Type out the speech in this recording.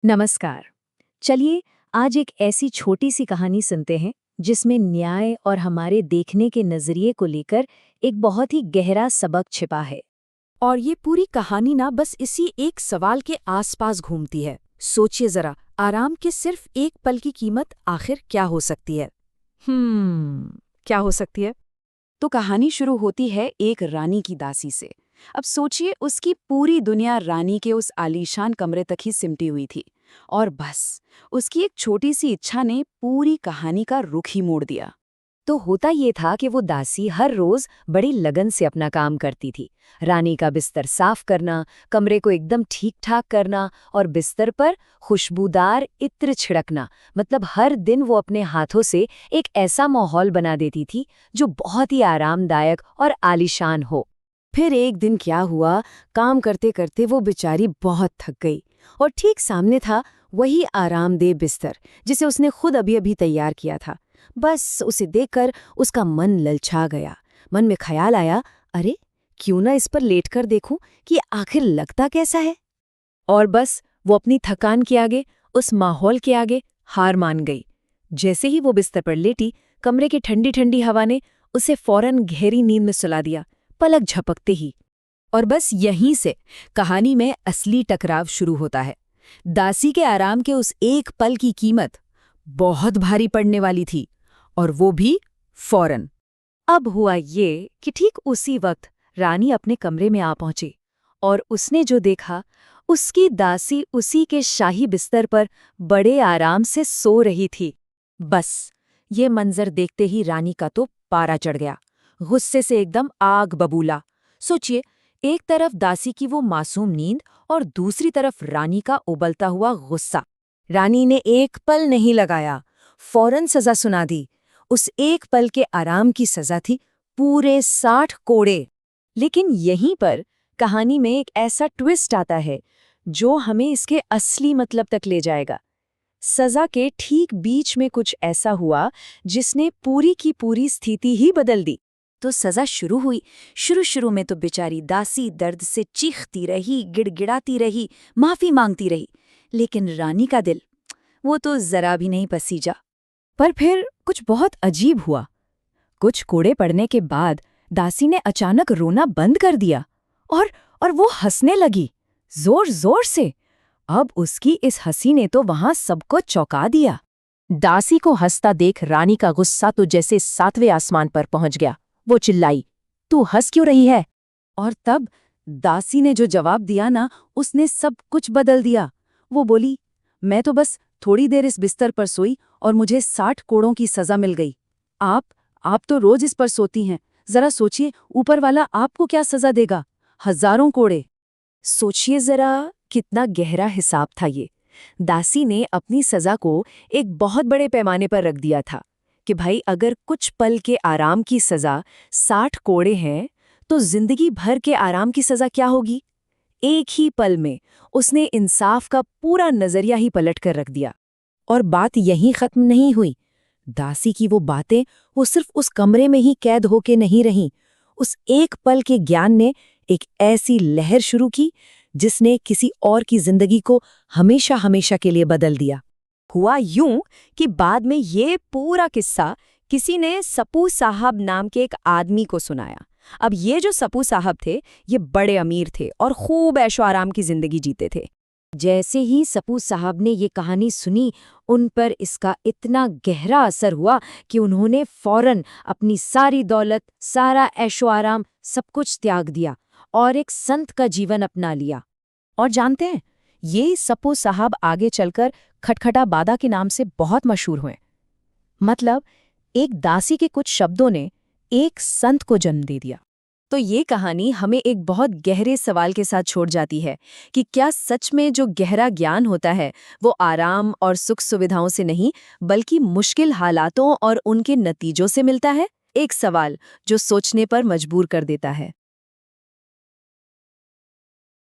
नमस्कार। चलिए आज एक ऐसी छोटी सी कहानी सुनते हैं जिसमें न्याय और हमारे देखने के नजरिए को लेकर एक बहुत ही गहरा सबक छिपा है। और ये पूरी कहानी ना बस इसी एक सवाल के आसपास घूमती है। सोचिए जरा, आराम के सिर्फ एक पल की कीमत आखिर क्या हो सकती है? क्या हो सकती है? तो कहानी शुरू होती है एक रानी की दासी से। अब सोचिए, उसकी पूरी दुनिया रानी के उस आलीशान कमरे तक ही सिमटी हुई थी। और बस, उसकी एक छोटी सी इच्छा ने पूरी कहानी का रुख ही मोड़ दिया। तो होता ये था कि वो दासी हर रोज बड़ी लगन से अपना काम करती थी। रानी का बिस्तर साफ करना, कमरे को एकदम ठीक ठाक करना और बिस्तर पर खुशबूदार इत्र छिड़कना। मतलब हर दिन वो अपने हाथों से एक ऐसा माहौल बना देती थी जो बहुत ही आरामदायक और आलीशान हो। फिर एक दिन क्या हुआ, काम करते करते वो बेचारी बहुत थक गई और ठीक सामने था वही आरामदेह बिस्तर जिसे उसने खुद अभी अभी तैयार किया था। बस उसे देखकर उसका मन ललचा गया। मन में ख्याल आया, अरे क्यों ना इस पर लेटकर देखूं कि आखिर लगता कैसा है। और बस वो अपनी थकान के आगे, उस माहौल के आगे हार मान गई। जैसे ही वो बिस्तर पर लेटी, कमरे की ठंडी ठंडी हवा ने उसे फौरन गहरी नींद में सुला दिया, पलक झपकते ही। और बस यहीं से कहानी में असली टकराव शुरू होता है। दासी के आराम के उस एक पल की कीमत बहुत भारी पड़ने वाली थी, और वो भी फौरन। अब हुआ ये कि ठीक उसी वक्त रानी अपने कमरे में आ पहुंची और उसने जो देखा, उसकी दासी उसी के शाही बिस्तर पर बड़े आराम से सो रही थी। बस ये मंजर देखते ही रानी का तो पारा चढ़ गया। गुस्से से एकदम आग बबूला। सोचिए, एक तरफ दासी की वो मासूम नींद और दूसरी तरफ रानी का उबलता हुआ गुस्सा। रानी ने एक पल नहीं लगाया, फौरन सजा सुना दी। उस एक पल के आराम की सजा थी पूरे 60 कोड़े। लेकिन यहीं पर कहानी में एक ऐसा ट्विस्ट आता है जो हमें इसके असली मतलब तक ले जाएगा। सजा के ठीक बीच में कुछ ऐसा हुआ जिसने पूरी की पूरी स्थिति ही बदल दी। तो सजा शुरू हुई। शुरू में तो बेचारी दासी दर्द से चीखती रही, गिड़गिड़ाती रही, माफी मांगती रही। लेकिन रानी का दिल, वो तो जरा भी नहीं पसीजा। पर फिर कुछ बहुत अजीब हुआ। कुछ कोड़े पड़ने के बाद दासी ने अचानक रोना बंद कर दिया और वो हंसने लगी, जोर जोर से। अब उसकी इस हंसी ने तो वहां सबको चौंका दिया। दासी को हंसता देख रानी का गुस्सा तो जैसे 7वें आसमान पर पहुंच गया। वो चिल्लाई, तू हंस क्यों रही है? और तब दासी ने जो जवाब दिया ना, उसने सब कुछ बदल दिया। वो बोली, मैं तो बस थोड़ी देर इस बिस्तर पर सोई और मुझे 60 कोड़ों की सजा मिल गई। आप तो रोज इस पर सोती हैं। जरा सोचिए, ऊपर वाला आपको क्या सजा देगा? 1000 कोड़े। सोचिए जरा, कितना गहरा हिसाब था ये। दासी ने अपनी सजा को एक बहुत बड़े पैमाने पर रख दिया था कि भाई, अगर कुछ पल के आराम की सजा 60 कोड़े हैं, तो जिंदगी भर के आराम की सजा क्या होगी? एक ही पल में उसने इंसाफ का पूरा नजरिया ही पलट कर रख दिया। और बात यहीं खत्म नहीं हुई। दासी की वो बातें, वो सिर्फ उस कमरे में ही कैद होके नहीं रहीं। उस एक पल के ज्ञान ने एक ऐसी लहर शुरू की जिसने किसी और की जिंदगी को हमेशा हमेशा के लिए बदल दिया। हुआ यूं कि बाद में ये पूरा किस्सा किसी ने सप्पू साहब नाम के एक आदमी को सुनाया। अब ये जो सप्पू साहब थे, ये बड़े अमीर थे और खूब ऐशो आराम की जिंदगी जीते थे। जैसे ही सप्पू साहब ने ये कहानी सुनी, उन पर इसका इतना गहरा असर हुआ कि उन्होंने फौरन अपनी सारी दौलत, सारा ऐशो आराम, सब कुछ त्याग दिया और एक संत का जीवन अपना लिया। और जानते हैं, ये सप्पू साहब आगे चलकर खटखटा बादा के नाम से बहुत मशहूर हुए। मतलब एक दासी के कुछ शब्दों ने एक संत को जन्म दे दिया। तो ये कहानी हमें एक बहुत गहरे सवाल के साथ छोड़ जाती है कि क्या सच में जो गहरा ज्ञान होता है वो आराम और सुख सुविधाओं से नहीं, बल्कि मुश्किल हालातों और उनके नतीजों से मिलता है? एक सवाल जो सोचने पर मजबूर कर देता है।